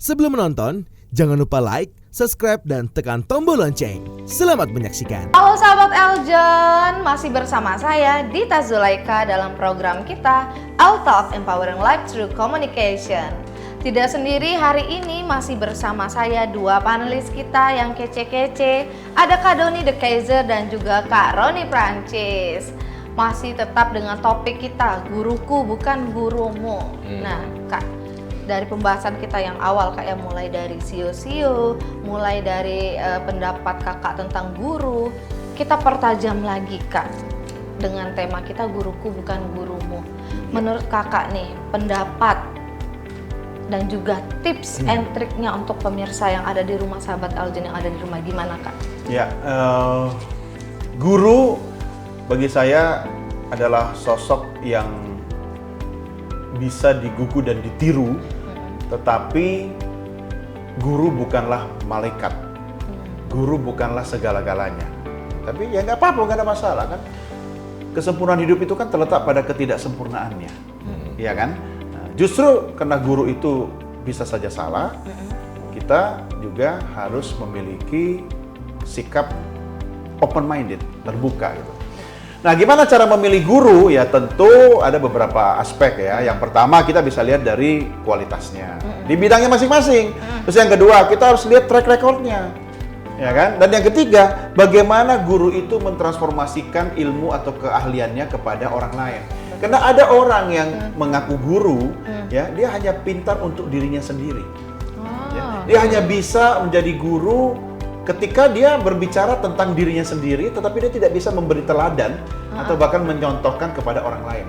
Sebelum menonton, jangan lupa like, subscribe, dan tekan tombol lonceng. Selamat menyaksikan. Halo sahabat Eljon, masih bersama saya Dita Zulaika dalam program kita Out of Empowering Life Through Communication. Tidak sendiri, hari ini masih bersama saya dua panelis kita yang kece-kece. Ada Kak Doni De Kaiser dan juga Kak Roni Prancis. Masih tetap dengan topik kita, guruku bukan gurumu. Nah Kak, dari pembahasan kita yang awal kayak mulai dari sio-sio, mulai dari pendapat kakak tentang guru, kita pertajam lagi Kak dengan tema kita guruku bukan gurumu. Menurut kakak nih, pendapat dan juga tips and triknya untuk pemirsa yang ada di rumah, sahabat Eljon yang ada di rumah, gimana Kak? Ya, guru bagi saya adalah sosok yang bisa digugu dan ditiru, tetapi guru bukanlah malaikat, guru bukanlah segala-galanya. Tapi ya nggak apa-apa, nggak ada masalah kan. Kesempurnaan hidup itu kan terletak pada ketidaksempurnaannya, ya kan? Justru karena guru itu bisa saja salah, kita juga harus memiliki sikap open-minded, terbuka gitu. Nah, gimana cara memilih guru? Ya tentu ada beberapa aspek ya. Yang pertama kita bisa lihat dari kualitasnya, di bidangnya masing-masing. Terus yang kedua kita harus lihat track record-nya, ya kan? Dan yang ketiga, bagaimana guru itu mentransformasikan ilmu atau keahliannya kepada orang lain. Karena ada orang yang mengaku guru, ya dia hanya pintar untuk dirinya sendiri. Ya, dia hanya bisa menjadi guru ketika dia berbicara tentang dirinya sendiri, tetapi dia tidak bisa memberi teladan atau bahkan menyontohkan kepada orang lain.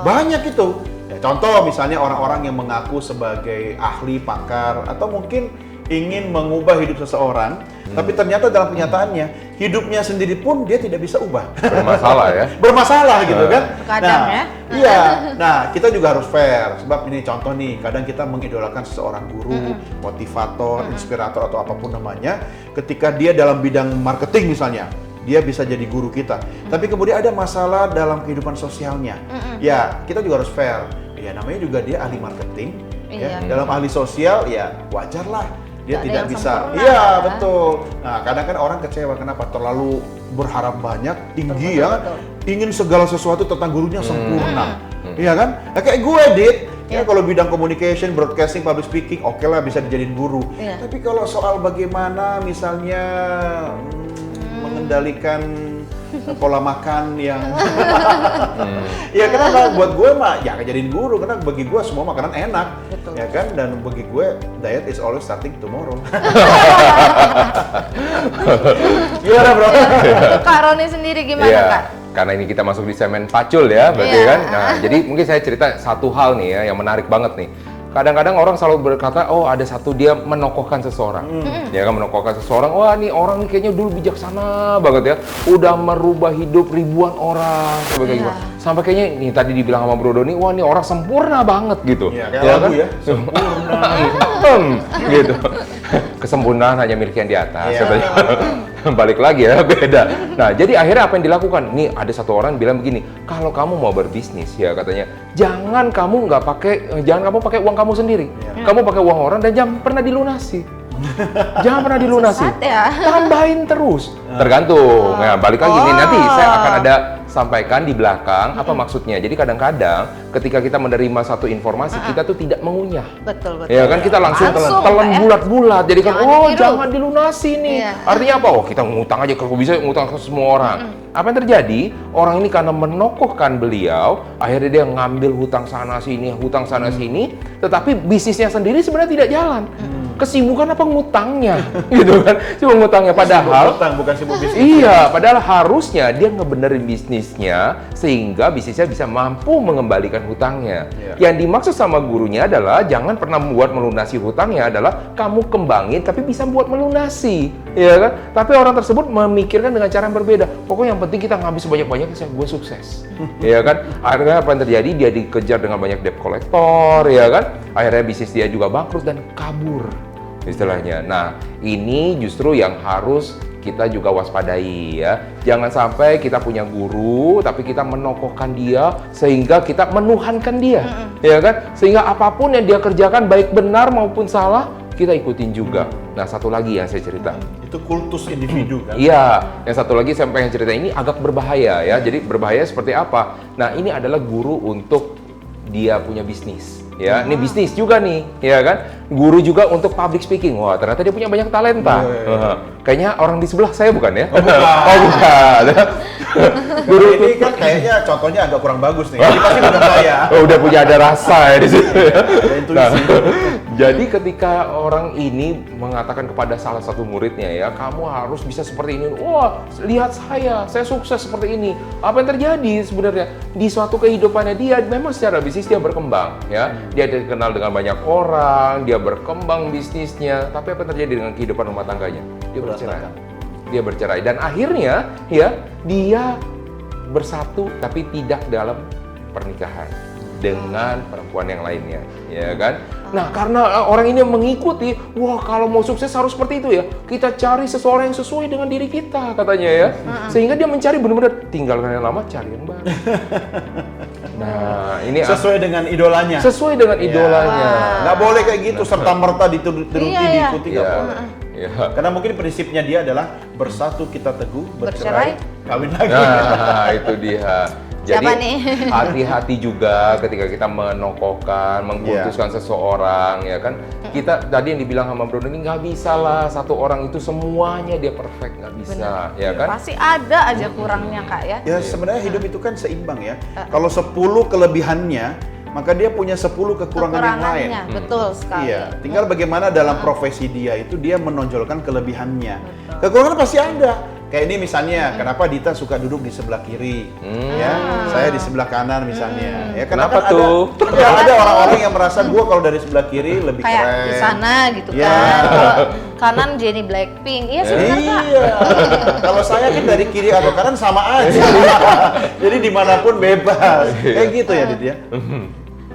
Banyak itu. Ya, contoh misalnya orang-orang yang mengaku sebagai ahli, pakar, atau mungkin ingin mengubah hidup seseorang, tapi ternyata dalam kenyataannya hidupnya sendiri pun dia tidak bisa ubah. Bermasalah ya? Bermasalah gitu kan? Kadang nah, ya? Iya. Nah, kita juga harus fair. Sebab ini contoh nih, kadang kita mengidolakan seseorang guru, motivator, inspirator atau apapun namanya, ketika dia dalam bidang marketing misalnya, dia bisa jadi guru kita. Tapi kemudian ada masalah dalam kehidupan sosialnya. Ya, kita juga harus fair. Ya, namanya juga dia ahli marketing. Ya, dalam ahli sosial ya wajarlah dia tidak bisa. Iya, betul. Nah, kadang kan orang kecewa kenapa? Terlalu berharap banyak, tinggi ya. Ingin segala sesuatu tentang gurunya sempurna. Iya kan? Nah, kayak gue, Dit. Ya, kalau bidang communication, broadcasting, public speaking, oke lah bisa dijadiin guru. Tapi kalau soal bagaimana misalnya mengendalikan pola makan yang ya kenapa buat gue mah ya jadiin guru, karena bagi gue semua makanan enak. Betul. Ya kan, dan bagi gue diet is always starting tomorrow. Gimana bro? Kak Roni sendiri gimana Kak? Karena ini kita masuk di segmen pacul ya, berarti kan. Nah, jadi mungkin saya cerita satu hal nih ya yang menarik banget nih. Kadang-kadang orang selalu berkata, oh ada satu dia menokohkan seseorang. Ya kan, menokohkan seseorang, wah nih orang nih kayaknya dulu bijaksana banget ya. Udah merubah hidup ribuan orang. Sampai kayaknya, nih tadi dibilang sama Bro Doni, wah nih orang sempurna banget gitu. Iya, kayak lagu ya, sempurna. Gitu. Kesempurnaan hanya milik yang di atas. Balik lagi ya, beda. Nah, jadi akhirnya apa yang dilakukan? Nih ada satu orang bilang begini, kalau kamu mau berbisnis ya katanya, jangan kamu pakai uang kamu sendiri. Kamu pakai uang orang dan jangan pernah dilunasi. Jangan pernah dilunasi. Tambahin terus. Tergantung. Nah, balik lagi nih, nanti saya akan ada sampaikan di belakang apa maksudnya. Jadi kadang-kadang ketika kita menerima satu informasi, kita tuh tidak mengunyah. Betul. Ya kan, kita langsung telan bulat-bulat. Jadi kan, jangan dilunasi nih. Artinya apa? Oh, kita ngutang aja, kalau bisa ngutang ke semua orang. Apa yang terjadi? Orang ini karena menokohkan beliau, akhirnya dia ngambil hutang sana sini, tetapi bisnisnya sendiri sebenarnya tidak jalan. Kesibukan apa ngutangnya, gitu kan? Cuma ngutangnya, padahal bukan sibuk bisnis. Iya, padahal harusnya dia ngebenerin bisnisnya sehingga bisnisnya bisa mampu mengembalikan hutangnya. Yang dimaksud sama gurunya adalah jangan pernah membuat melunasi hutangnya, adalah kamu kembangin tapi bisa buat melunasi, ya kan? Tapi orang tersebut memikirkan dengan cara yang berbeda. Pokoknya yang penting kita ngambil sebanyak-banyaknya, gue sukses, ya kan? Akhirnya apa yang terjadi? Dia dikejar dengan banyak debt collector, ya kan? Akhirnya bisnis dia juga bangkrut dan kabur, istilahnya. Nah, ini justru yang harus kita juga waspadai ya. Jangan sampai kita punya guru tapi kita menokohkan dia sehingga kita menuhankan dia. Ya kan? Sehingga apapun yang dia kerjakan baik benar maupun salah, kita ikutin juga. Nah, satu lagi yang saya cerita. Itu kultus individu kan? Iya, yang satu lagi saya pengen cerita ini agak berbahaya ya. Jadi berbahaya seperti apa? Nah, ini adalah guru untuk dia punya bisnis. Ya, ini bisnis juga nih, ya kan? Guru juga untuk public speaking. Wah, ternyata dia punya banyak talenta. Kayaknya orang di sebelah saya bukan ya? Oh, bukan. Guru ini kan kayaknya contohnya agak kurang bagus nih. Ini pasti bukan saya. Oh, udah punya ada rasa ya di situ. Ada intuisi. Jadi ketika orang ini mengatakan kepada salah satu muridnya ya, kamu harus bisa seperti ini. Wah, lihat saya sukses seperti ini. Apa yang terjadi sebenarnya di suatu kehidupannya dia memang secara bisnis dia berkembang ya. Dia dikenal dengan banyak orang, dia berkembang bisnisnya. Tapi apa yang terjadi dengan kehidupan rumah tangganya? Dia bercerai. Dia bercerai dan akhirnya ya dia bersatu tapi tidak dalam pernikahan dengan perempuan yang lainnya, ya kan? Nah, karena orang ini mengikuti, wah kalau mau sukses harus seperti itu ya. Kita cari seseorang yang sesuai dengan diri kita, katanya ya. Sehingga dia mencari benar-benar tinggalkan yang lama, cari yang baru. Nah, ini Sesuai dengan idolanya. sesuai dengan idolanya. Nggak boleh kayak gitu serta-merta dituruti, Iya. diikuti nggak Iya. boleh. Iya. Karena mungkin prinsipnya dia adalah bersatu kita teguh, bercerai, kawin lagi. Nah, itu dia. Jadi Siapa nih? hati-hati juga ketika kita menokohkan, mengkultuskan seseorang, ya kan? Kita tadi yang dibilang sama Bro ini nggak bisa lah satu orang itu semuanya dia perfect, nggak bisa, ya kan? Pasti ada aja kurangnya Kak ya. Ya sebenarnya hidup itu kan seimbang ya. Kalau 10 kelebihannya, maka dia punya 10 kekurangan yang lain. Kekurangannya, betul sekali. Iya, tinggal bagaimana dalam profesi dia itu dia menonjolkan kelebihannya. Kekurangan pasti ada. Kayak ini misalnya, kenapa Dita suka duduk di sebelah kiri, ya, saya di sebelah kanan misalnya. Ya, Kenapa kan tuh? Ada orang-orang yang merasa gua kalau dari sebelah kiri lebih Kayak keren. di sana gitu Ya. kan. Kalau kanan Jennie Blackpink. Iya sih benar Kak. Iya. Kalau saya kan dari kiri atau kanan sama aja. Jadi dimanapun bebas. Kayak gitu ya, Dit ya.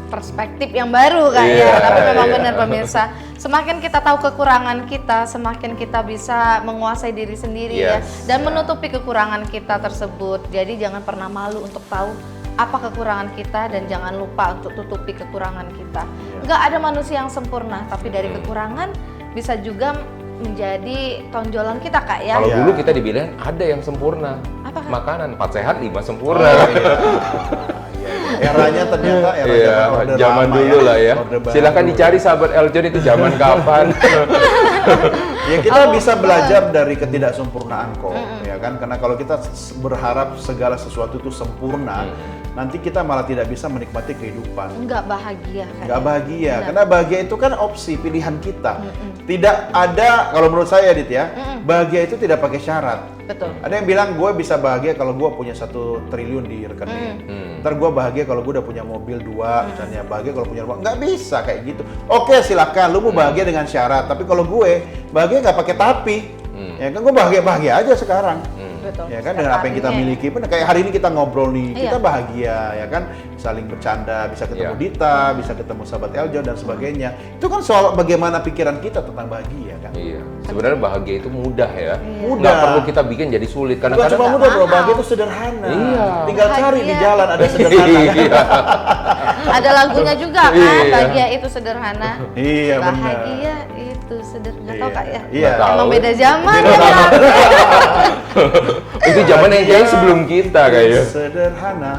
Perspektif yang baru Kak Iya. ya. Tapi memang benar pemirsa. Semakin kita tahu kekurangan kita, semakin kita bisa menguasai diri sendiri ya. Yes. Dan menutupi kekurangan kita tersebut. Jadi jangan pernah malu untuk tahu apa kekurangan kita dan jangan lupa untuk tutupi kekurangan kita. Nggak ada manusia yang sempurna, tapi dari kekurangan bisa juga menjadi tonjolan kita Kak ya. Kalau Iya. dulu kita dibilang ada yang sempurna. Apa, Kak? Makanan 4 sehat 5 sempurna. Eranya ternyata era Iya, orde zaman lama dulu lah ya. Orde baru. Silakan dicari sahabat Eljon itu zaman kapan. Ya kita bisa belajar dari ketidaksempurnaan kok, ya kan? Karena kalau kita berharap segala sesuatu itu sempurna, nanti kita malah tidak bisa menikmati kehidupan. Nggak bahagia Kak. Nggak ya. bahagia, Benar. karena bahagia itu kan opsi pilihan kita. Tidak ada, kalau menurut saya Dit ya, bahagia itu tidak pakai syarat. Betul. Ada yang bilang gue bisa bahagia kalau gue punya 1 triliun di rekening. Ntar gue bahagia kalau gue udah punya mobil 2, misalnya bahagia kalau punya rumah. Nggak bisa kayak gitu. Oke silakan, lu mau bahagia dengan syarat. Tapi kalau gue bahagia nggak pakai tapi. Ya kan gue bahagia aja sekarang. Betul. Ya kan dengan apa yang kita Setiap miliki pun kayak hari ini kita ngobrol nih, kita Iya. bahagia ya kan, saling bercanda, bisa ketemu Iya. Dita, bisa ketemu sahabat Eljon dan sebagainya. Itu kan soal bagaimana pikiran kita tentang bahagia kan. Iya, sebenarnya bahagia itu mudah ya. Mudah. Nggak perlu kita bikin jadi sulit. Bukan Kadang-kadang cuma mudah bro, mahal. bahagia itu sederhana. Iya. Tinggal cari di Bahagia. jalan ada sederhana. Iya. Ada lagunya juga kan, Iya. bahagia itu sederhana. Iya benar. Bahagia itu sederhana. Nggak tahu Kak ya? Iya. Nggak tahu. Emang beda zaman Beda ya. Itu zaman yang kayaknya sebelum kita kayaknya. Sederhana.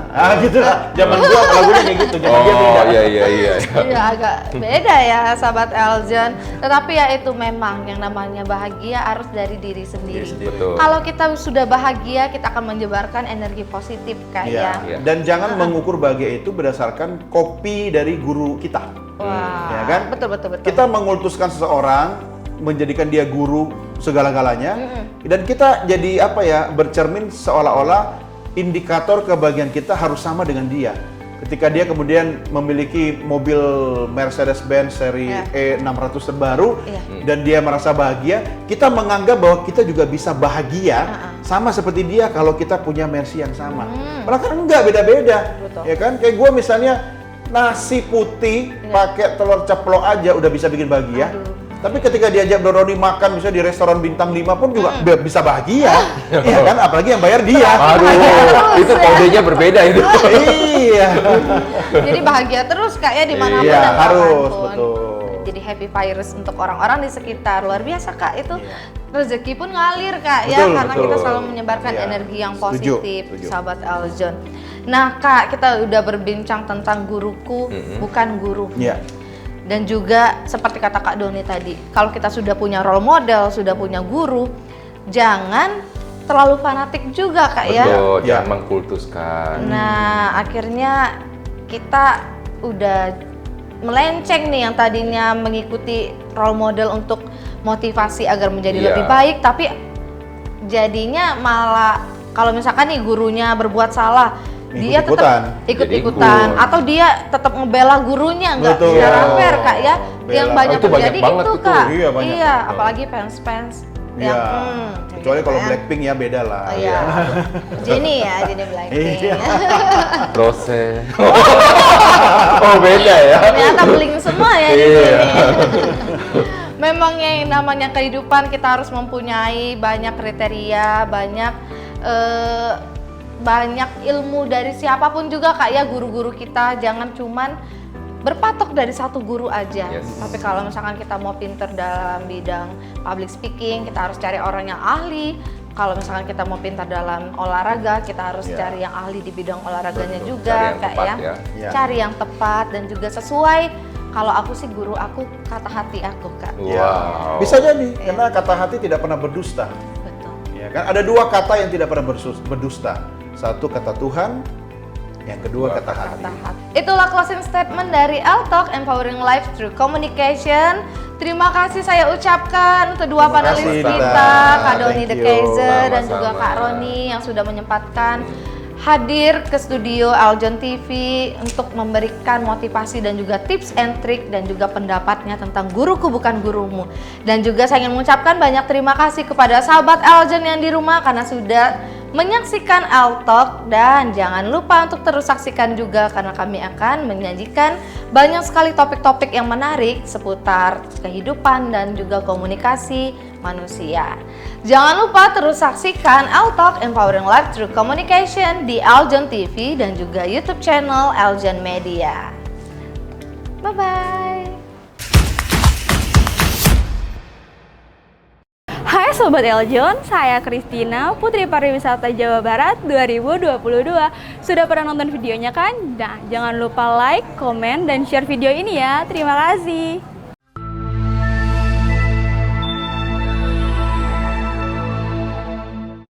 Gitu lah. Zaman gua lagunya kayak gitu. Zaman dia Oh beda. iya. Iya agak beda ya sahabat Eljon. Tetapi ya itu memang yang namanya bahagia harus dari diri sendiri. Betul. Kalau kita sudah bahagia, kita akan menyebarkan energi positif Kak Iya. ya. Iya. Dan jangan mengukur bahagia itu berdasarkan kopi dari guru kita. Wah, Ya kan? betul. Kita mengultuskan seseorang, menjadikan dia guru segala-galanya, dan kita jadi apa ya, bercermin seolah-olah indikator kebahagiaan kita harus sama dengan dia. Ketika dia kemudian memiliki mobil Mercedes-Benz seri Iya. E600 terbaru, Iya. dan dia merasa bahagia, kita menganggap bahwa kita juga bisa bahagia sama seperti dia kalau kita punya Mercy yang sama. Malah kan enggak, beda-beda. Betul. Ya kan? Kayak gue misalnya nasi putih pakai telur ceplok aja udah bisa bikin bahagia. Tapi ketika diajak Bro Roni makan misalnya di restoran bintang 5 pun juga bisa bahagia. Iya kan? Apalagi yang bayar dia. Aduh, itu kodenya berbeda itu. Iya. Jadi bahagia terus Kak ya dimanapun Iya, dan harus, kapanpun. betul. menjadi happy virus untuk orang-orang di sekitar. Luar biasa Kak, itu rezeki pun ngalir Kak ya, Betul, karena betul. kita selalu menyebarkan Iya. energi yang Setuju, positif, setuju. sahabat Aljon. Nah Kak, kita udah berbincang tentang guruku bukan guru. Iya. Dan juga seperti kata Kak Doni tadi, kalau kita sudah punya role model, sudah punya guru, jangan terlalu fanatik juga Kak ya. Betul, Ya. jangan mengkultuskan. Nah, akhirnya kita udah melenceng nih yang tadinya mengikuti role model untuk motivasi agar menjadi Iya. lebih baik, tapi jadinya malah kalau misalkan nih gurunya berbuat salah, dia Ikut-ikutan. tetap ikut-ikutan Jadi ikut. atau dia tetap ngebela gurunya nggak Betul. secara fair Kak ya. Bela. Yang banyak Itu banyak terjadi banget itu itu. Kak. Iya, banyak banget. apalagi fans-fans Iya. yang Kecuali kayak kalau gitu ya. Blackpink ya beda lah. Oh iya. Jennie ya, Jennie Blackpink. Iya. Proses. Oh beda ya. Ternyata bling semua ya di Iya. sini. Memang yang namanya kehidupan kita harus mempunyai banyak kriteria, banyak ilmu dari siapapun juga Kak ya, guru-guru kita jangan cuman berpatok dari satu guru aja. Yes. Tapi kalau misalkan kita mau pinter dalam bidang public speaking, kita harus cari orang yang ahli. Kalau misalkan kita mau pintar dalam olahraga, kita harus Ya. cari yang ahli di bidang olahraganya Betul, juga cari yang Kak tepat ya. ya. Ya. Cari yang tepat dan juga sesuai. Kalau aku sih guru aku kata hati aku Kak. Iya. Wow. Bisa jadi, Iya. karena kata hati tidak pernah berdusta. Betul. Ya kan? Ada dua kata yang tidak pernah berdusta. Satu kata Tuhan, yang kedua kata hati. Kata hati. Itulah closing statement dari L-Talk Empowering Life Through Communication. Terima kasih saya ucapkan untuk dua Terima panelis kasih, kita, Tita. Kak Doni Thank The you. Kaiser dan Sama-sama. juga Kak Roni yang sudah menyempatkan hadir ke studio Aljon TV untuk memberikan motivasi dan juga tips and trick dan juga pendapatnya tentang guruku bukan gurumu. Dan juga saya ingin mengucapkan banyak terima kasih kepada sahabat Aljon yang di rumah karena sudah menyaksikan L-Talk, dan jangan lupa untuk terus saksikan juga karena kami akan menyajikan banyak sekali topik-topik yang menarik seputar kehidupan dan juga komunikasi manusia. Jangan lupa terus saksikan L-Talk Empowering Life Through Communication di Aljon TV dan juga YouTube channel Aljon Media. Bye-bye. Hai Sobat Eljon, saya Kristina, Putri Pariwisata Jawa Barat 2022. Sudah pernah nonton videonya kan? Nah, jangan lupa like, komen, dan share video ini ya. Terima kasih.